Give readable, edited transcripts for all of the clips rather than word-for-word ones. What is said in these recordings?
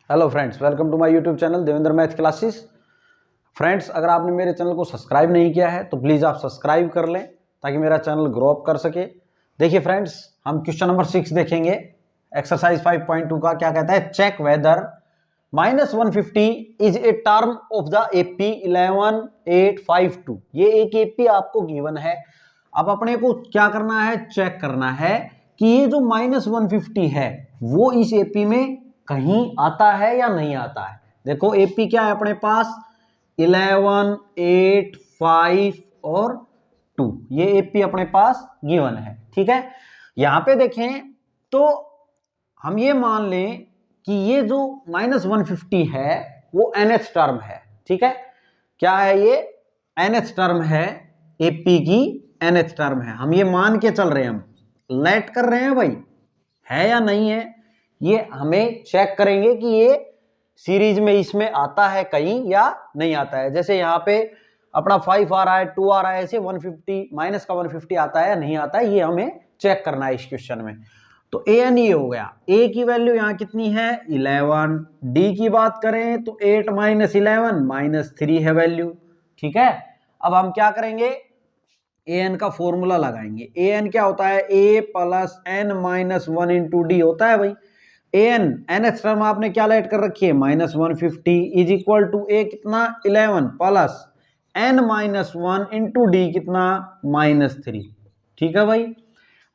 Hello friends, welcome to my YouTube channel Devendra math classes. Friends, अगर आपने मेरे channel को सब्सक्राइब नहीं किया है तो प्लीज़ आप सब्सक्राइब कर लें ताकि मेरा चैनल ग्रो अप कर सके। देखिए फ्रेंड्स, हम क्वेश्चन नंबर 6 देखेंगे। एक्सरसाइज 5.2 का क्या कहता है, check whether -150 is a term of the AP 11852। ये एक एपी आपको गिवन है। अब अपने को क्या करना है, चेक करना है कि ये जो -150 है वो इस एपी में कहीं आता है या नहीं आता है। देखो एपी क्या है अपने पास, 11, 8, 5 और 2। ये एपी अपने पास गिवन है। ठीक है, यहां पे देखें तो हम ये मान लें कि ये जो -150 है वो nth टर्म है। ठीक है, क्या है ये, nth टर्म है, एपी की nth टर्म है। हम ये मान के चल रहे हैं, हम लेट कर रहे हैं भाई, है या नहीं है। ये हमें चेक करेंगे कि ये सीरीज में इसमें आता है कहीं या नहीं आता है। जैसे यहाँ पे अपना 5 आ रहा है, 2 आ रहा है, ऐसे 150 माइनस का 150 आता है या नहीं आता है, ये हमें चेक करना है इस क्वेश्चन में। तो ए एन ये हो गया, ए की वैल्यू यहाँ कितनी है 11, डी की बात करें तो 8 माइनस 11 -3 है वैल्यू। ठीक है, अब हम क्या करेंगे, ए एन का फॉर्मूला लगाएंगे। ए एन क्या होता है, A plus N minus 1 into D होता है भाई। ए एन एनथ टर्म आपने क्या लेट कर रखी है, -150 इज इक्वल टू ए कितना 11 plus N minus 1 into D कितना -3। ठीक है भाई,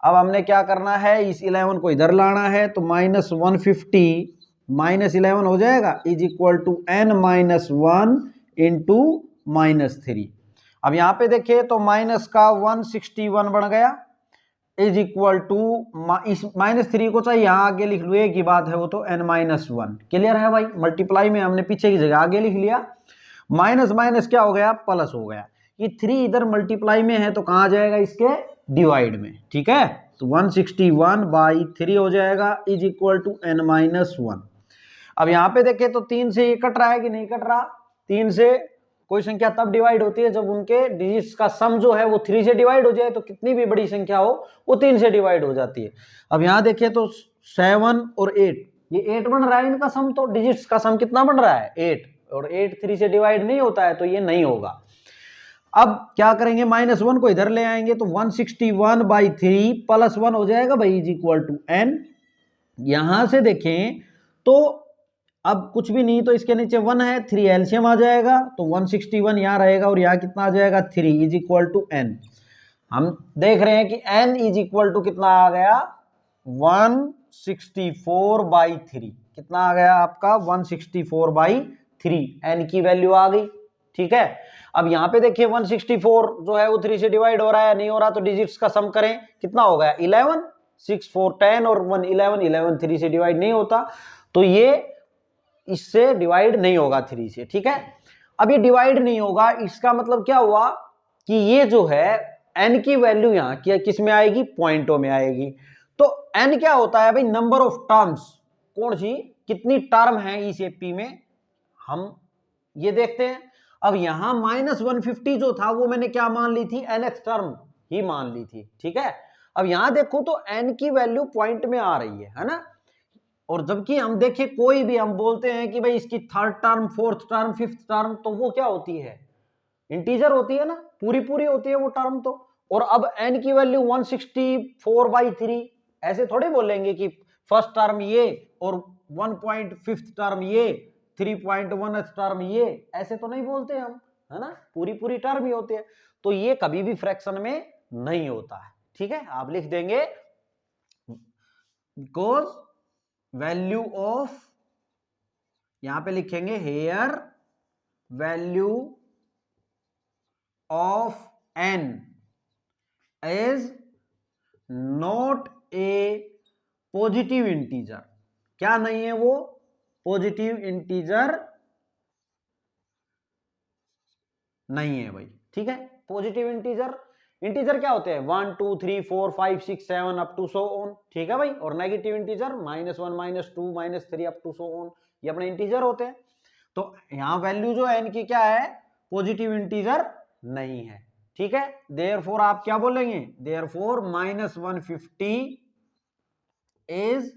अब हमने क्या करना है, इस 11 को इधर लाना है तो -150 -11 हो जाएगा is equal to N minus 1 into -3। अब यहां पे देखिए तो माइनस का 161 बन गया इज इक्वल टू, इस -3 को चाहिए यहाँ आगे लिख लो, एक ही बात है वो तो n-1। क्लियर है भाई, मल्टीप्लाई में हमने पीछे की जगह आगे लिख लिया, माइनस माइनस क्या हो गया, प्लस हो गया। ये 3 इधर मल्टीप्लाई में है तो कहाँ जाएगा, इसके डिवाइड में। ठीक है, तो 161/3 हो जाएगा इज इक्वल टू n-1। अब यहाँ पे देखे तो 3 से ये कट रहा है कि नहीं कट रहा। 3 से कोई संख्या तब डिवाइड होती है जब उनके डिजिट्स का सम जो है वो 3 से डिवाइड हो जाए, तो कितनी भी बड़ी संख्या हो वो 3 से डिवाइड हो जाती है। अब यहाँ देखिए तो 7 और 8, ये 8 बन रहा है इनका सम, तो डिजिट्स का सम कितना बन रहा है 8, और 8 3 से डिवाइड नहीं होता है तो ये नहीं होगा। अब क्या करेंगे, -1 को इधर ले आएंगे तो 161/3 प्लस 1 हो जाएगा भाई इज इक्वल टू n। यहां से देखें तो अब कुछ भी नहीं तो इसके नीचे 1 है, 3 एलसीएम आ जाएगा तो 161 यहाँ रहेगा और यहाँ कितना आ जाएगा 3 इज इक्वल टू n। हम देख रहे हैं कि n इज इक्वल टू कितना आ गया 164/3। कितना आ गया आपका 164/3, n की वैल्यू आ गई। ठीक है, अब यहाँ पे देखिए 164 जो है वो 3 से डिवाइड हो रहा है, नहीं हो रहा तो डिजिट्स का सम करें, कितना हो गया 11, 6 4 10 और 1 11, 11 3 से डिवाइड नहीं होता तो ये इससे डिवाइड नहीं होगा 3 से। ठीक है, अब ये डिवाइड नहीं होगा, इसका मतलब क्या हुआ कि ये जो है n की वैल्यू यहाँ की किस में आएगी, पॉइंटों में आएगी। तो n क्या होता है भाई, नंबर ऑफ टर्म्स, कौन सी कितनी टर्म है इस एपी में, हम ये देखते हैं। अब यहां -150 जो था वो मैंने क्या मान ली थी, nth टर्म ही मान ली थी। ठीक है, अब यहां देखो तो n की वैल्यू पॉइंट में आ रही है ना, और जबकि हम देखिए कोई भी हम बोलते हैं कि भाई इसकी third term, fourth term, fifth term, तो वो क्या होती है, इंटीजर होती है ना, पूरी पूरी होती है वो टर्म तो। और अब n की वैल्यू 164/3, ऐसे थोड़े बोलेंगे कि फर्स्ट टर्म ये और 1.5 टर्म ये, 3.1 टर्म ये, ऐसे तो नहीं बोलते हम, है ना, पूरी पूरी टर्म ही होती है। तो ये कभी भी फ्रैक्शन में नहीं होता है। ठीक है, आप लिख देंगे बिकॉज वैल्यू ऑफ, यहां पे लिखेंगे here value of n is not a positive integer. क्या नहीं है वो, पॉजिटिव इंटीजर नहीं है भाई। ठीक है, पॉजिटिव इंटीजर, इंटीजर क्या होते हैं 1 2 3 4 5 6 7 अप टू सो ऑन। ठीक है भाई, और negative integer -1 -2 -3 up to so on, ये अपने इंटीजर होते हैं। तो यहां वैल्यू जो है इनकी क्या है, पॉजिटिव इंटीजर नहीं है। ठीक है, देयरफॉर आप क्या बोलेंगे, therefore -150 is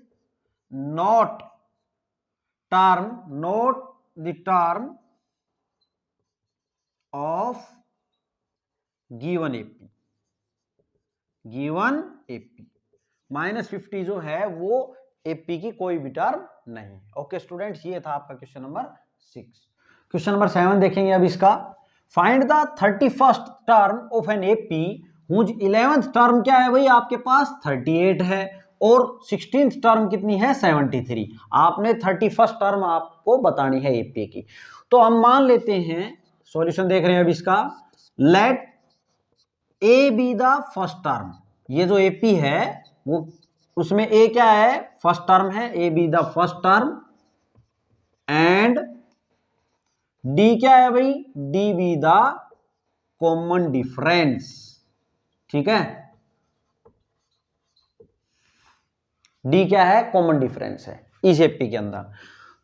not term, not the term of given AP, given AP. -50 जो है वो एपी की कोई भी टर्म नहीं। ओके स्टूडेंट्स, ये था आपका क्वेश्चन नंबर 6। क्वेश्चन नंबर 7 देखेंगे अब इसका। Find the 31st term of an AP whose 11th term क्या है भाई, आपके पास 38 है और 16th टर्म कितनी है 73। आपने 31st टर्म आपको बतानी है एपी की। तो हम मान लेते हैं, सॉल्यूशन देख रहे हैं अब इसका। Let A be the first term, ये जो एपी है वो उसमें ए क्या है, फर्स्ट टर्म है, ए be the first term and D क्या है भाई, D be the common difference. ठीक है, डी क्या है, कॉमन डिफरेंस है इस एपी के अंदर।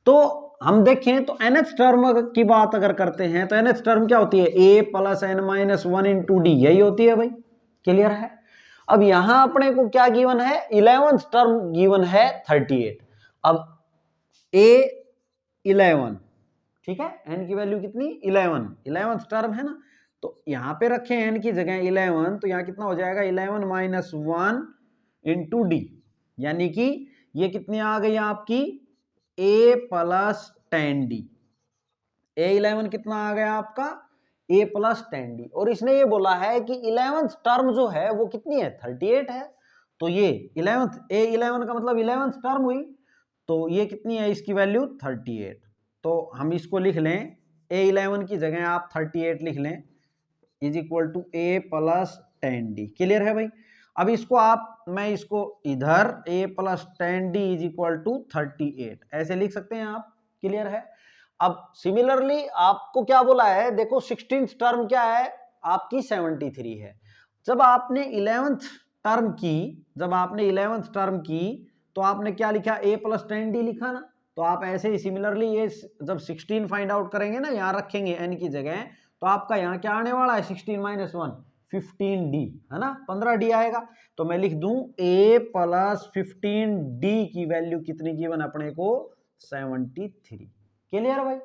तो हम देखें तो nth टर्म की बात अगर करते हैं तो nth टर्म क्या होती है, a plus n minus 1 into D, यही होती है भाई। क्लियर है। अब यहां अपने को क्या गिवन है, 11th टर्म गिवन है 38। अब a 11, ठीक है, n की वैल्यू कितनी 11th टर्म है ना, तो यहां पे रखें n की जगह 11, तो यहां कितना हो जाएगा 11 माइनस 1 इंटू डी, यानी कि ये कितनी आ गई आपकी a प्लस 10d। a11 कितना आ गया आपका a प्लस 10d, और इसने ये बोला है कि 11th टर्म जो है वो कितनी है 38 है। तो ये 11th a11 का मतलब 11th टर्म हुई, तो ये कितनी है इसकी वैल्यू 38। तो हम इसको लिख लें, a11 की जगह आप 38 लिख लें, is equal to a plus 10d। Clear है भाई। अब इसको मैं इसको इधर a plus 10d is equal to 38 ऐसे लिख सकते हैं आप। क्लियर है। अब सिमिलरली आपको क्या बोला है, देखो 16th टर्म क्या है आपकी 73 है। जब आपने 11th टर्म की तो आपने क्या लिखा, a प्लस 10d लिखा ना। तो आप ऐसे ही सिमिलरली ये जब 16 फाइंड आउट करेंगे ना, यहाँ रखेंगे n की जगह, तो आपका यहाँ क्या आने वाला है 16 माइनस 1 15d है ना, 15d आएगा। तो मैं लिख दूं a प्लस 15d की वैल्यू कितनी गिवन अपने को 73। क्लियर भाई।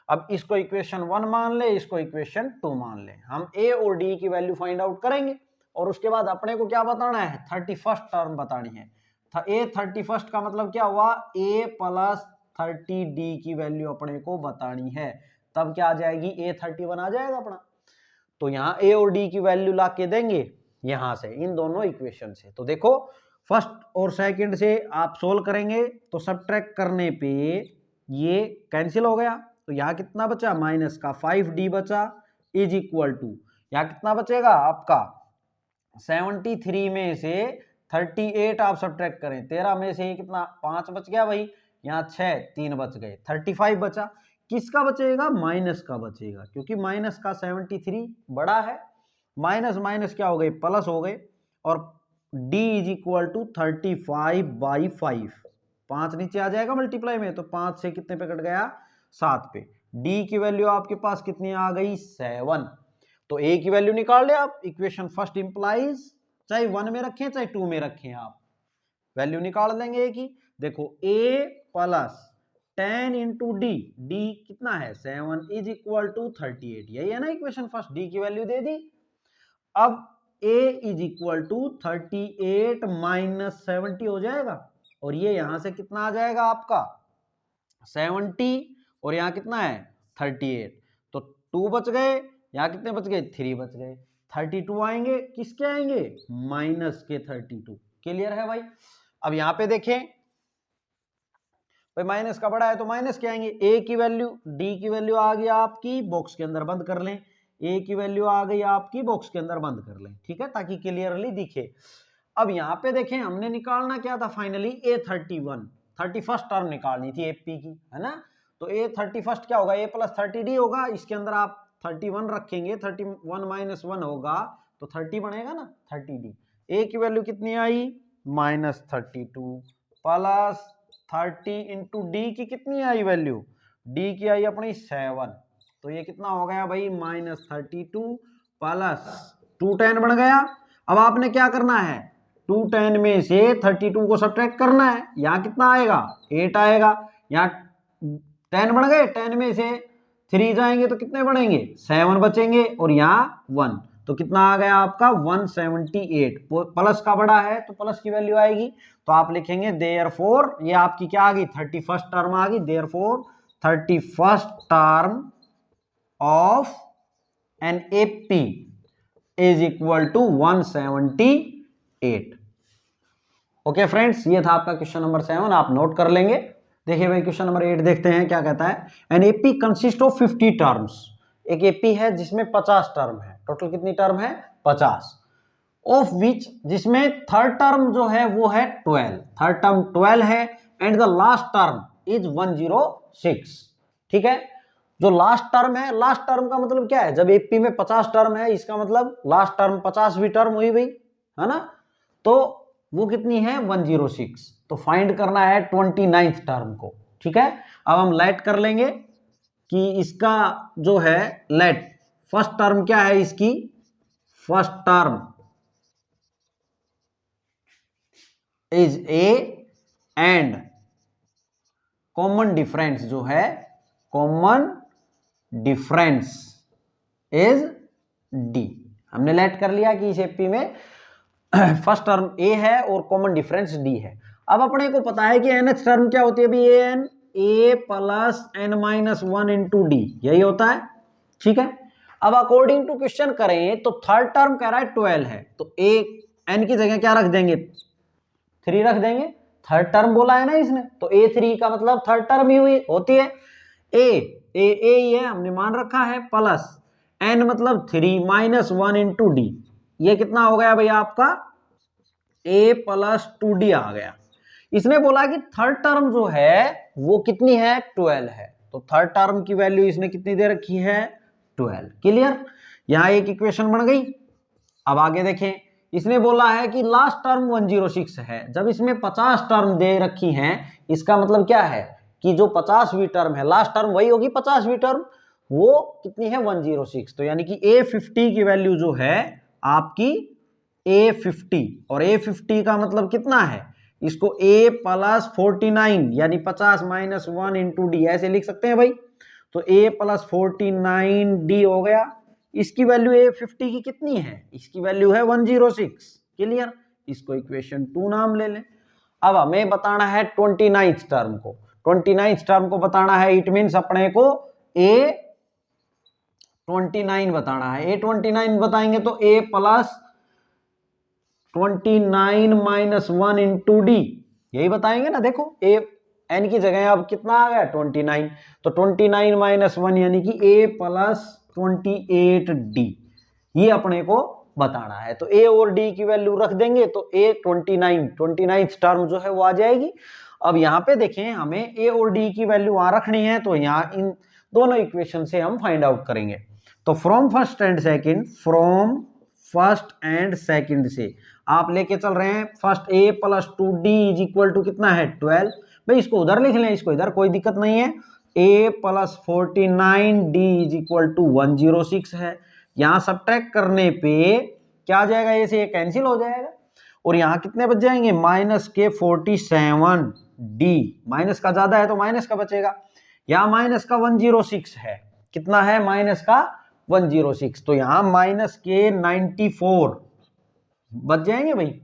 अब इसको इक्वेशन 1 मान ले, इसको इक्वेशन 2 मान ले। हम a और d की वैल्यू फाइंड आउट करेंगे और उसके बाद अपने को क्या बताना है, 31st टर्म बतानी है। a 31st का मतलब क्या हुआ, a प्लस 30d की वैल्यू अपने को बतानी है। तब क्या आ जाएगी, a 31 आ जाएगा अपना। तो यहाँ a और d की वैल्यू ला के देंगे यहां से, इन दोनों इक्वेशन से। तो देखो फर्स्ट और सेकंड से आप सोल्व करेंगे तो सब्ट्रैक्ट करने पे ये कैंसिल हो गया, तो यहाँ कितना बचा माइनस का 5d बचा, इज इक्वल टू यहाँ कितना बचेगा आपका 73 में से 38 आप सब्ट्रैक्ट करें, 13 में से कितना 5 बच गया भाई, यहाँ 6 3 बच गए, 35 बचा। किसका बचेगा, माइनस का बचेगा, क्योंकि माइनस का 73 बड़ा है। माइनस माइनस क्या हो गए, प्लस हो गए। और d इज इक्वल टू 35/5, 5 नीचे आ जाएगा मल्टीप्लाई में, तो 5 से कितने पे कट गया 7 पे। d की वैल्यू आपके पास कितनी आ गई 7। तो a की वैल्यू निकाल ले आप, इक्वेशन फर्स्ट इंप्लाइज चाहे 1 में रखें चाहे 2 में रखें, आप वैल्यू निकाल देंगे a की। देखो a plus 10 into D, D कितना है 7 इज इक्वल टू 38, यही है ना इक्वेशन फर्स्ट, डी की वैल्यू दे दी। अब a is equal to 38 minus 70 हो जाएगा, और ये यहां से कितना आ जाएगा आपका 70, और यहाँ कितना है 38, तो 2 बच गए, यहाँ कितने बच गए 3 बच गए, 32 आएंगे, किसके आएंगे माइनस के 32। क्लियर है भाई। अब यहाँ पे देखें भाई माइनस का बड़ा है तो माइनस के आएंगे, a की वैल्यू d की वैल्यू आ गई आपकी बॉक्स के अंदर बंद कर लें, a की वैल्यू आ गई आपकी बॉक्स के अंदर बंद कर लें, ठीक है, ताकि क्लियरली दिखे। अब यहाँ पे देखें हमने निकालना क्या था फाइनली a31, 31st टर्म निकालनी थी एपी की, है ना। तो a31st क्या होगा, a प्लस 30d होगा, इसके अंदर आप 31 रखेंगे, 31 माइनस 1 होगा तो 30 बनेगा ना 30d। a की वैल्यू कितनी आई माइनस 32 प्लस 30 इंटू डी की कितनी आई वैल्यू, डी की आई अपनी 7, तो ये कितना हो गया भाई माइनस 32 प्लस 210 बन गया। अब आपने क्या करना है 210 में से 32 को सब्ट्रैक्ट करना है, यहाँ कितना आएगा 8 आएगा, यहाँ 10 बन गए, 10 में से 3 जाएंगे तो कितने बढ़ेंगे, 7 बचेंगे, और यहाँ 1, तो कितना आ गया आपका 178। प्लस का बड़ा है तो प्लस की वैल्यू आएगी, तो आप लिखेंगे देयरफॉर, ये आपकी क्या आ गई 31st टर्म आ गई, therefore 31st term of an AP is equal to 178। Okay friends, ये था आपका क्वेश्चन नंबर 7, आप नोट कर लेंगे। देखिए भाई क्वेश्चन नंबर 8 देखते हैं क्या कहता है। An AP consist of 50 terms, एक एपी है जिसमें 50 टर्म है, टोटल कितनी टर्म है 50, ऑफ विच, जिसमें थर्ड टर्म जो है वो है 12, थर्ड टर्म 12 है, and the last term is 106। ठीक है, जो लास्ट टर्म है, लास्ट टर्म का मतलब क्या है, जब एपी में 50 टर्म है इसका मतलब लास्ट टर्म 50वीं टर्म हुई भाई, है ना, तो वो कितनी है 106, तो फाइंड करना है 29th टर्म को। ठीक है, अब हम लेट कर लेंगे कि इसका जो है लेट फर्स्ट टर्म क्या है, इसकी first term is a, and common difference जो है, कॉमन डिफरेंस इज डी। हमने लेट कर लिया कि इस एपी में फर्स्ट टर्म ए है और कॉमन डिफरेंस डी है। अब अपने को पता है कि nth टर्म क्या होती है अभी, N A plus N minus 1 into D, यही होता है। ठीक है, अब अकॉर्डिंग टू क्वेश्चन करें तो थर्ड टर्म कह रहा है 12 है, तो ए एन की जगह क्या रख देंगे 3 रख देंगे, थर्ड टर्म बोला है ना इसने, तो A3 का मतलब थर्ड टर्म ही हुई होती है। ए ही है, हमने मान रखा है, प्लस एन मतलब 3 माइनस 1 इंटू डी, ये कितना हो गया भाई आपका A प्लस 2D आ गया। इसने बोला कि थर्ड टर्म जो है वो कितनी है 12 है, तो थर्ड टर्म की वैल्यू इसने कितनी दे रखी है 12। क्लियर, यहां एक इक्वेशन बन गई। अब आगे देखें, इसने बोला है कि लास्ट टर्म 106 है, जब इसमें 50 टर्म दे रखी हैं, इसका मतलब क्या है कि जो 50वीं टर्म है, लास्ट टर्म वही होगी 50वीं टर्म, वो कितनी है 106, तो यानी कि A50 की वैल्यू जो है आपकी A50, और A50 का मतलब कितना है, इसको A प्लस 49 यानी 50 माइनस 1 इंटू डी ऐसे लिख सकते हैं भाई, तो A प्लस 49D हो गया। इसकी वैल्यू A50 की कितनी है, इसकी वैल्यू है 106। क्लियर, इसको इक्वेशन 2 नाम ले लें। अब हमें बताना है 29th टर्म को, 29th टर्म को बताना है, इट मीन्स अपने को A29 बताना है। A29 बताएंगे तो A plus 29 minus 1 into D, यही बताएंगे ना। देखो ए एन की जगह अब कितना आ गया 29, तो 29 माइनस 1 यानी कि A प्लस 28D, ये अपने को बताना है। तो A और D की वैल्यू रख देंगे तो A29 टर्म जो है वो आ जाएगी। अब यहाँ पे देखें, हमें A और D की वैल्यू वहां रखनी है, तो यहाँ इन दोनों इक्वेशन से हम फाइंड आउट करेंगे। तो फ्रॉम फर्स्ट एंड सेकंड से आप लेके चल रहे हैं, first A plus 2D is equal to कितना है 12, भाई इसको उधर लिख लें, इसको इधर, कोई दिक्कत नहीं है। A plus 49D is equal to 106 है, यहाँ सब्ट्रैक्ट करने पे क्या आ जाएगा, ये से ये कैंसिल हो जाएगा, और यहाँ कितने बच जाएंगे माइनस के 47D, माइनस का ज्यादा है तो माइनस का बचेगा, यहाँ माइनस का 106 है, कितना है माइनस का 106, तो यहाँ माइनस के 94 बच जाएंगे भाई।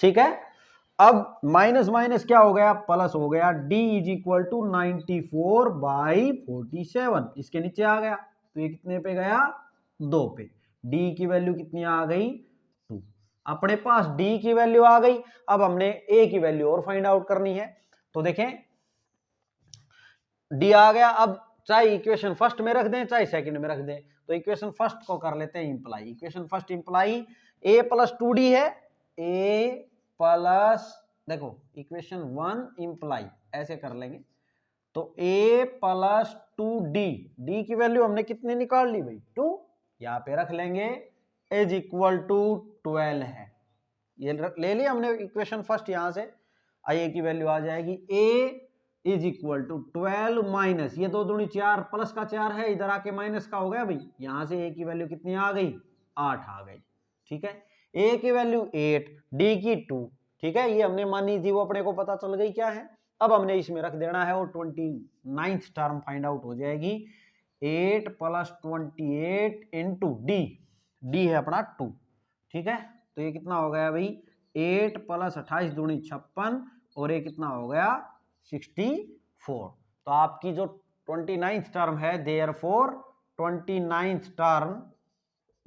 ठीक है, अब माइनस माइनस क्या हो गया प्लस हो गया, D इज इक्वल टू 94/47, इसके नीचे आ गया, तो ये कितने पे गया 2 पे, D की वैल्यू कितनी आ गई 2, अपने पास D की वैल्यू आ गई। अब हमने A की वैल्यू और फाइंड आउट करनी है, तो देखें D आ गया, अब चाहे इक्वेशन फर्स्ट में रख दें चाहे सेकंड में रख दें, तो इक्वेशन फर्स्ट को कर लेते हैं imply, equation first imply A plus 2D है, A प्लस, देखो इक्वेशन 1 इंप्लाई ऐसे कर लेंगे, तो A प्लस 2D, D की वैल्यू हमने कितनी निकाल ली भाई 2, यहाँ पे रख लेंगे इज इक्वल टू 12 है, ये ले लिया हमने इक्वेशन फर्स्ट, यहाँ से A की वैल्यू आ जाएगी A is equal to 12 minus, ये 2 दूनी 4 प्लस का 4 है, इधर आके माइनस का हो गया भाई, यहां से A की वैल्यू कितनी आ गई 8 आ गई। ठीक है, A की वैल्यू 8, D की 2, ठीक है, ये हमने मानी थी वो अपने को पता चल गई क्या है। अब हमने इसमें रख देना है, और 29th टर्म फाइंड आउट हो जाएगी 8 + 28 इंटू डी है अपना 2, ठीक है। तो ये कितना हो गया भाई 8 + 28 दूनी 56, और ये कितना हो गया 64। तो आपकी जो 29th टर्म है, देयरफॉर 29th टर्म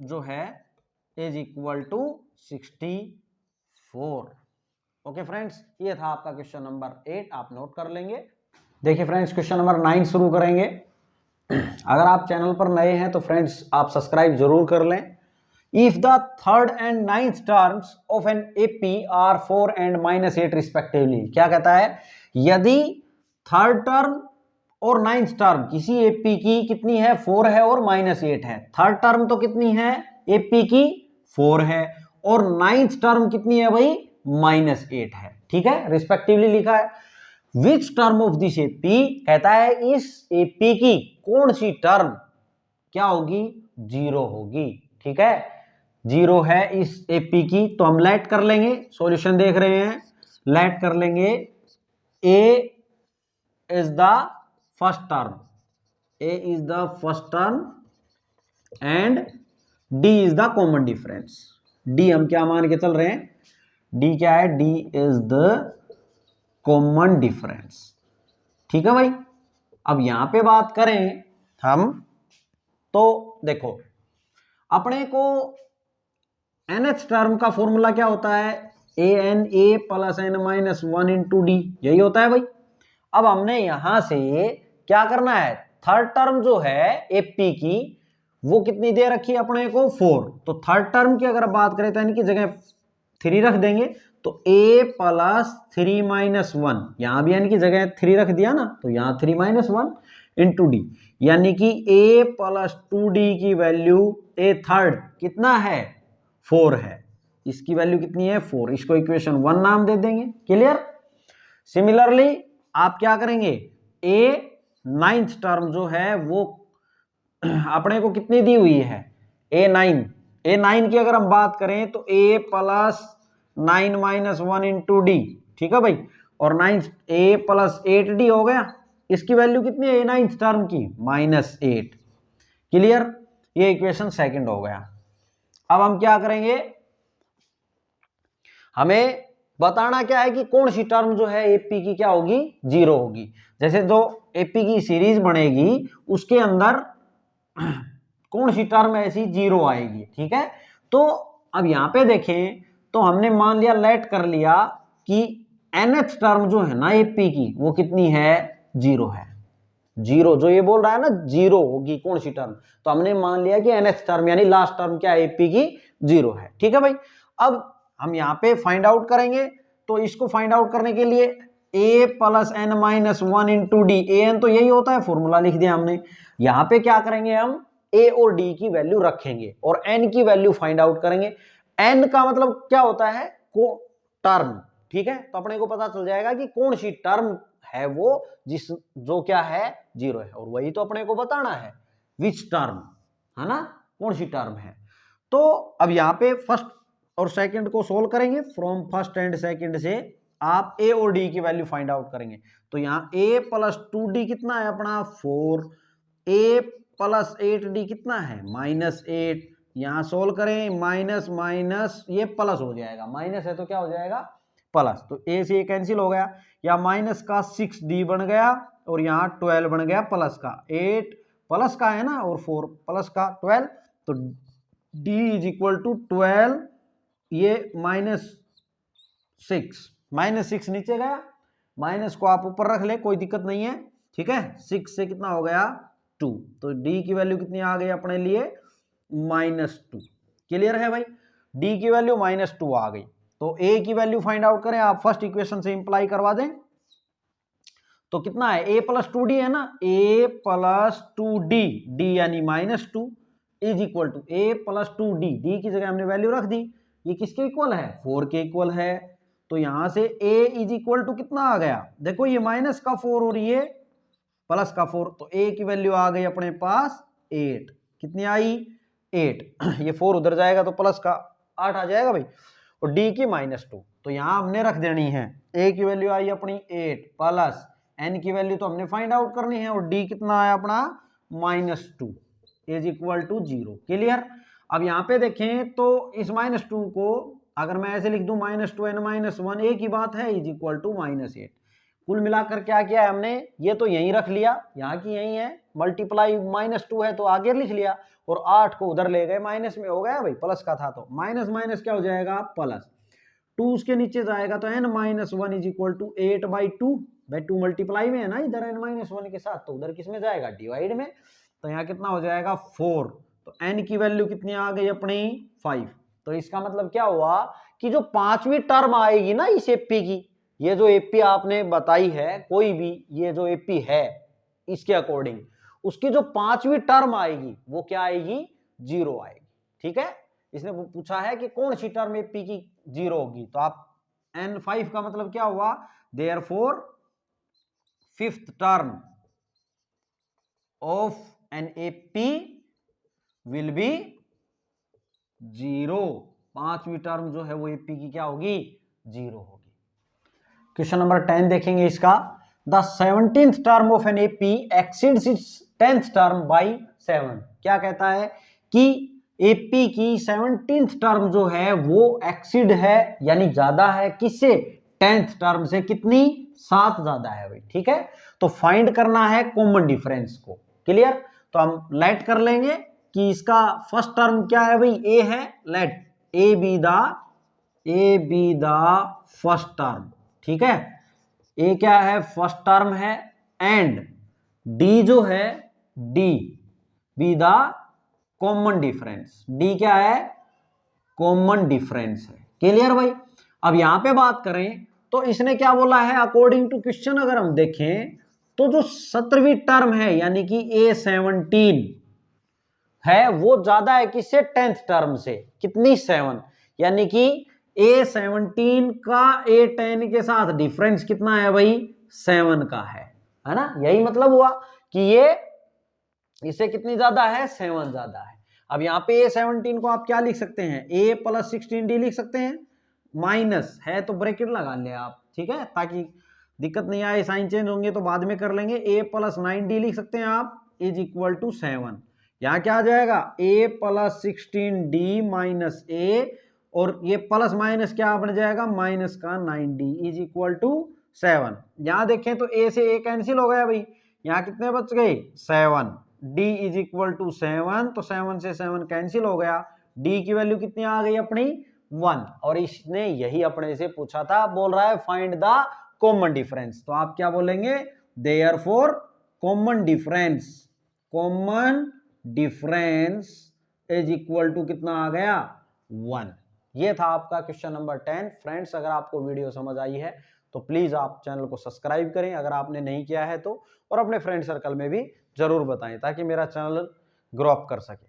जो है is equal to 64। Okay friends, ये था आपका क्वेश्चन नंबर 8, आप नोट कर लेंगे। देखिए फ्रेंड्स, क्वेश्चन नंबर 9 शुरू करेंगे। अगर आप चैनल पर नए हैं तो फ्रेंड्स आप सब्सक्राइब जरूर कर लें। If the third and ninth terms of an AP are 4 and -8 respectively, क्या कहता है, यदि थर्ड टर्म और नाइन्थ टर्म किसी एपी की कितनी है 4 है और -8 है। थर्ड टर्म तो कितनी है एपी की 4 है, और नाइन्थ टर्म कितनी है भाई -8 है, ठीक है, रिस्पेक्टिवली लिखा है। Which term of this AP, कहता है इस एपी की कौन सी टर्म क्या होगी 0 होगी, ठीक है, 0 है इस एपी की। तो हम लेट कर लेंगे, सॉल्यूशन देख रहे हैं, लेट कर लेंगे A is the first term, A is the first term and D is the common difference. D हम क्या मान के चल रहे हैं, डी क्या है, D is the common difference, ठीक है भाई। अब यहां पे बात करें हम, तो देखो अपने को nth टर्म का फॉर्मूला क्या होता है, a + n-1 इंटू डी, यही होता है भाई। अब हमने यहां से क्या करना है, थर्ड टर्म जो है एपी की वो कितनी दे रखी है अपने को 4, तो थर्ड टर्म की अगर बात करें तो इनकी जगह 3 रख देंगे, तो a + 3 - 1, यहां भी यानी कि जगह 3 रख दिया ना, तो यहां 3 - 1 इंटू डी, यानी कि a + 2d की वैल्यू ए थर्ड कितना है 4 है, इसकी वैल्यू कितनी है 4, इसको इक्वेशन 1 नाम दे देंगे, क्लियर। सिमिलरली आप क्या करेंगे, ए नाइन्थ टर्म जो है वो अपने को कितनी दी हुई है a9 की अगर हम बात करें तो a + 9 - 1 इंटू डी, ठीक है भाई, और 9 a + 8d हो गया, इसकी वैल्यू कितनी है नाइन्थ टर्म की -8, क्लियर, ये इक्वेशन सेकंड हो गया। अब हम क्या करेंगे, हमें बताना क्या है कि कौन सी टर्म जो है एपी की क्या होगी 0 होगी। जैसे जो एपी की सीरीज बनेगी उसके अंदर कौन सी टर्म ऐसी 0 आएगी, ठीक है। तो अब यहां पे देखें तो हमने मान लिया, लेट कर लिया कि nth टर्म जो है ना एपी की वो कितनी है 0 है, 0 जो ये बोल रहा है ना 0 होगी कौन सी टर्म, तो हमने मान लिया कि nth टर्म यानी लास्ट टर्म क्या एपी की 0 है, ठीक है भाई। अब हम यहां पे फाइंड आउट करेंगे, तो इसको फाइंड आउट करने के लिए a + n-1 into D, an तो यही होता है, फॉर्मूला लिख दिया हमने। यहां पे क्या करेंगे, हम a और d की वैल्यू रखेंगे और n की वैल्यू फाइंड आउट करेंगे। n का मतलब क्या होता है, को टर्म, ठीक है, तो अपने को पता चल जाएगा कि कौन सी टर्म है वो जो क्या है 0 है, और वही तो अपने को बताना है विच टर्म, है ना, कौन सी टर्म है। तो अब यहां पे फर्स्ट और सेकंड को सोल्व करेंगे, फ्रॉम फर्स्ट एंड सेकंड से आप a और d की वैल्यू फाइंड आउट करेंगे। तो यहां a + 2d कितना है अपना 4, a + 8d कितना है -8, यहां सोल्व करें माइनस माइनस ये प्लस हो जाएगा, माइनस है तो क्या हो जाएगा प्लस, तो a से ये कैंसिल हो गया, या माइनस का 6d बन गया और यहाँ 12 बन गया प्लस का, 8 प्लस का है ना और 4 प्लस का 12, तो d = 12, ये -6 नीचे गया, माइनस को आप ऊपर रख ले कोई दिक्कत नहीं है, ठीक है। 6 से कितना हो गया 2, तो d की वैल्यू कितनी आ गई अपने लिए -2, क्लियर है भाई, d की वैल्यू -2 आ गई। तो a की वैल्यू फाइंड आउट करें, आप फर्स्ट इक्वेशन से इंप्लाई करवा दें, तो कितना है a + 2d है ना, a + 2d, d यानी -2 is equal to a + 2d, d की जगह हमने वैल्यू रख दी, ये किसके इक्वल है 4 के इक्वल है, तो यहां से a इज इक्वल टू कितना आ गया, देखो ये माइनस का 4 और ये प्लस का 4, तो a की वैल्यू आ गई अपने पास 8, कितनी आई 8 ये 4 उधर जाएगा तो प्लस का 8 आ जाएगा भाई, और d की -2, तो यहां हमने रख देनी है ए की वैल्यू आई अपनी 8 प्लस एन की वैल्यू तो हमने फाइंड आउट करनी है और डी कितना आया अपना -2 इज इक्वल टू 0। क्लियर। अब यहाँ पे देखें तो इस -2 को अगर मैं ऐसे लिख दूं -2 n -1 एक ही बात है इज इक्वल टू -8। कुल मिलाकर क्या किया है हमने, ये तो यहीं रख लिया, यहाँ की यहीं है, मल्टीप्लाई -2 है तो आगे लिख लिया और 8 को उधर ले गए, माइनस में हो गया भाई, प्लस का था तो माइनस माइनस क्या हो जाएगा प्लस, 2 उसके नीचे जाएगा तो n -1 इज इक्वल टू 8/2 भाई, 2 मल्टीप्लाई में है ना इधर n -1 के साथ, तो उधर किस में जाएगा डिवाइड में, तो यहाँ कितना हो जाएगा 4, तो n की वैल्यू कितनी आ गई अपनी 5। तो इसका मतलब क्या हुआ कि जो पांचवी टर्म आएगी ना इस एपी की, ये जो एपी आपने बताई है कोई भी, ये जो एपी है इसके अकॉर्डिंग उसकी जो पांचवी टर्म आएगी वो क्या आएगी 0 आएगी। ठीक है, इसने पूछा है कि कौन सी टर्म एपी की 0 होगी, तो आप n5 का मतलब क्या हुआ, therefore fifth term of an AP will be 0, पांचवी टर्म जो है वो एपी की क्या होगी 0 होगी। क्वेश्चन नंबर 10 देखेंगे इसका, the 17th term of an AP exceeds its 10th term by 7। क्या कहता है कि एपी की 17th टर्म जो है वो एक्सीड है यानी ज्यादा है किससे, 10th टर्म से, कितनी 7 ज्यादा है भाई। ठीक है, तो फाइंड करना है कॉमन डिफरेंस को। क्लियर, तो हम लेट कर लेंगे कि इसका फर्स्ट टर्म क्या है भाई, ए है, let A be the first term. ठीक है, ए क्या है फर्स्ट टर्म है, एंड डी जो है D be the common difference, D क्या है कॉमन डिफरेंस है। क्लियर भाई। अब यहां पे बात करें तो इसने क्या बोला है, अकॉर्डिंग टू क्वेश्चन अगर हम देखें तो जो 17वीं टर्म है यानी कि A17 है वो ज्यादा है किससे, 10th टर्म से, कितनी 7, यानी कि A17 का A10 के साथ डिफरेंस कितना है भाई 7 का है ना, यही मतलब हुआ कि ये इससे कितनी ज्यादा है 7 ज्यादा है। अब यहाँ पे A17 को आप क्या लिख सकते हैं, A + 16D लिख सकते हैं, माइनस है तो ब्रैकेट लगा ले आप, ठीक है, ताकि दिक्कत नहीं आए, साइन चेंज होंगे तो बाद में कर लेंगे। A + 9D लिख सकते हैं आप इज इक्वल टू 7। यहाँ क्या आ जाएगा A + 16D - A, और ये प्लस माइनस क्या बन जाएगा माइनस का 9D इज इक्वल टू 7। यहाँ देखें तो A से A कैंसिल हो गया भाई, यहाँ कितने बच गए 7, D इज इक्वल टू 7, तो 7 से 7 कैंसिल हो गया, D की वैल्यू कितनी आ गई अपनी 1, और इसने यही अपने से पूछा था, बोल रहा है फाइंड द कॉमन डिफरेंस, तो आप क्या बोलेंगे, therefore common difference is equal to कितना आ गया 1। ये था आपका क्वेश्चन नंबर 10। फ्रेंड्स, अगर आपको वीडियो समझ आई है तो प्लीज आप चैनल को सब्सक्राइब करें अगर आपने नहीं किया है तो, और अपने फ्रेंड सर्कल में भी जरूर बताएं ताकि मेरा चैनल ग्रो अप कर सके।